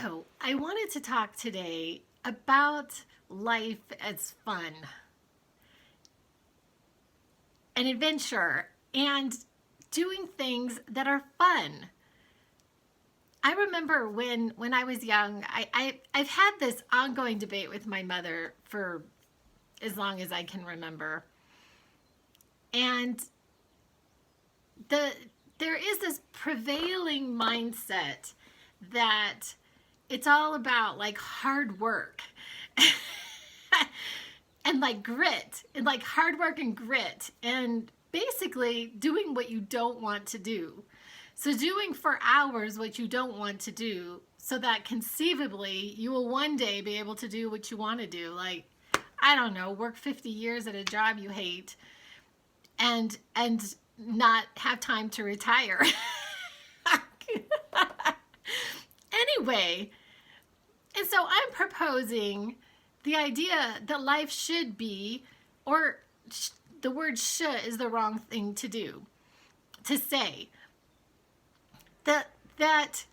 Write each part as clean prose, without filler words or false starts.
So, I wanted to talk today about life as fun and adventure and doing things that are fun. I remember when I was young, I've had this ongoing debate with my mother for as long as I can remember. And the there is this prevailing mindset that it's all about like hard work and like grit and like hard work and grit and basically doing what you don't want to do. So doing for hours what you don't want to do so that conceivably you will one day be able to do what you want to do. Like, I don't know, work 50 years at a job you hate and not have time to retire. Anyway, and so I'm proposing the idea that life should be, or the word should is the wrong thing to do, to say, that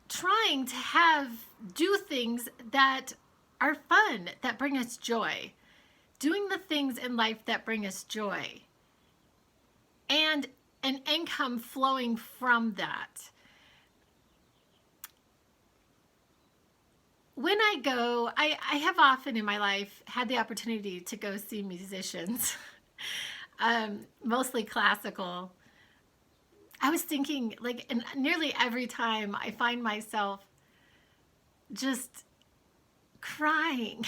trying to do things that are fun, that bring us joy, doing the things in life that bring us joy, and an income flowing from that. When I have often in my life had the opportunity to go see musicians, mostly classical. I was thinking, like, and nearly every time I find myself just crying.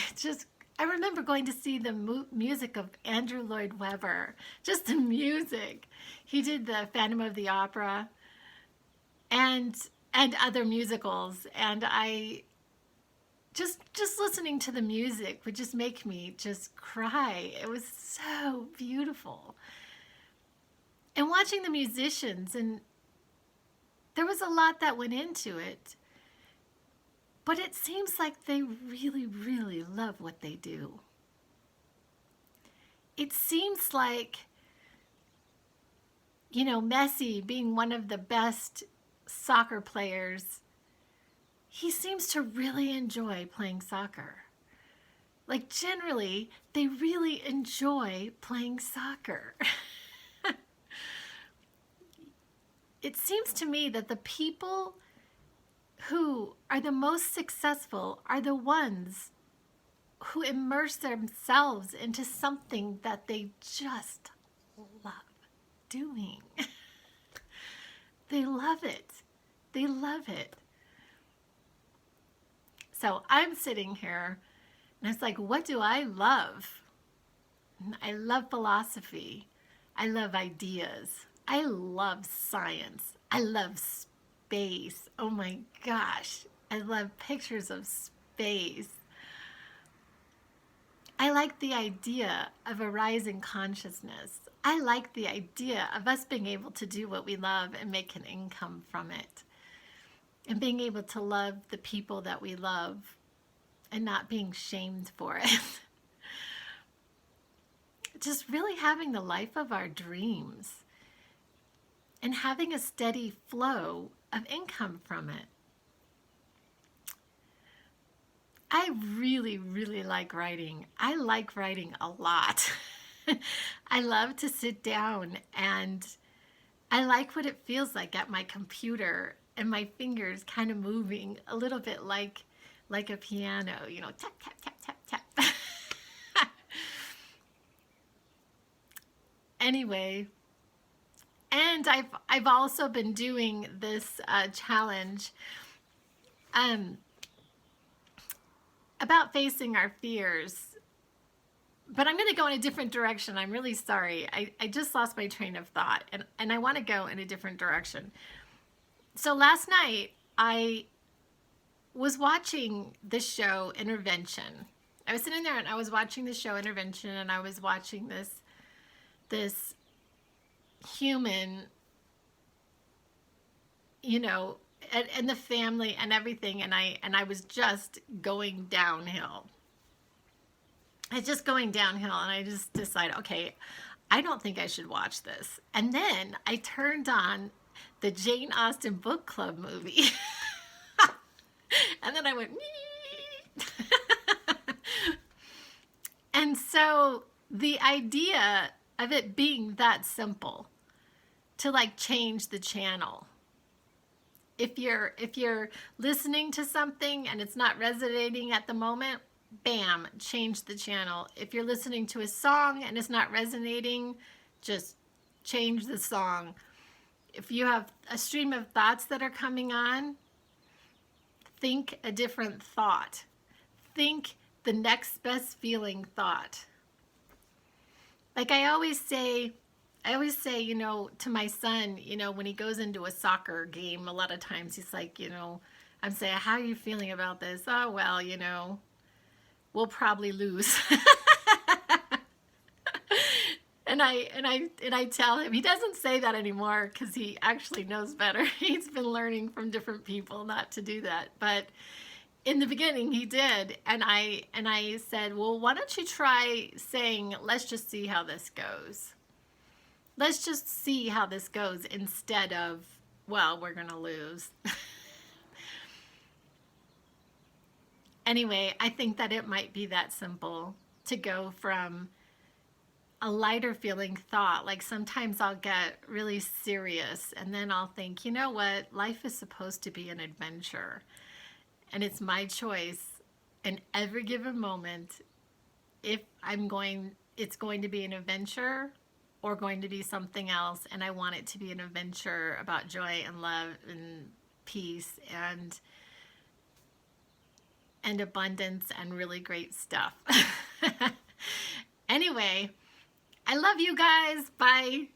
I remember going to see the music of Andrew Lloyd Webber, just the music. He did the Phantom of the Opera and other musicals, and I just listening to the music would just make me just cry. It was so beautiful. And watching the musicians, and there was a lot that went into it, but it seems like they really, really love what they do. It seems like, Messi being one of the best soccer players, he seems to really enjoy playing soccer. Like, generally, they really enjoy playing soccer. It seems to me that the people who are the most successful are the ones who immerse themselves into something that they just love doing. They love it. They love it. So I'm sitting here and it's like, what do I love? I love philosophy. I love ideas. I love science. I love space. Oh my gosh. I love pictures of space. I like the idea of a rising consciousness. I like the idea of us being able to do what we love and make an income from it. And being able to love the people that we love and not being shamed for it. Just really having the life of our dreams and having a steady flow of income from it. I really, really like writing. I like writing a lot. I love to sit down and I like what it feels like at my computer and my fingers kind of moving a little bit like a piano, tap, tap, tap, tap, tap. Anyway, and I've also been doing this challenge about facing our fears. But I'm going to go in a different direction. I'm really sorry. I just lost my train of thought, and I want to go in a different direction. So last night, I was watching the show Intervention. I was sitting there and I was watching the show Intervention, and I was watching this human, and the family and everything, and I was just going downhill. It's just going downhill, and I just decided, okay, I don't think I should watch this. And then I turned on the Jane Austen book club movie. And then I went, and so the idea of it being that simple to like change the channel. If you're listening to something and it's not resonating at the moment, bam, change the channel. If you're listening to a song and it's not resonating, just change the song. If you have a stream of thoughts that are coming on, think a different thought. Think the next best feeling thought. Like I always say, you know, to my son, you know, when he goes into a soccer game, a lot of times he's like, you know, I'm saying, how are you feeling about this? Oh, well, you know, we'll probably lose. And I tell him, he doesn't say that anymore because he actually knows better. He's been learning from different people not to do that. But in the beginning he did, and I said, well, why don't you try saying, let's just see how this goes. Let's just see how this goes instead of, well, we're going to lose. Anyway, I think that it might be that simple to go from a lighter feeling thought. Like sometimes I'll get really serious and then I'll think, you know what? Life is supposed to be an adventure. And it's my choice in every given moment if it's going to be an adventure or going to be something else. And I want it to be an adventure about joy and love and peace and abundance and really great stuff. Anyway, I love you guys. Bye.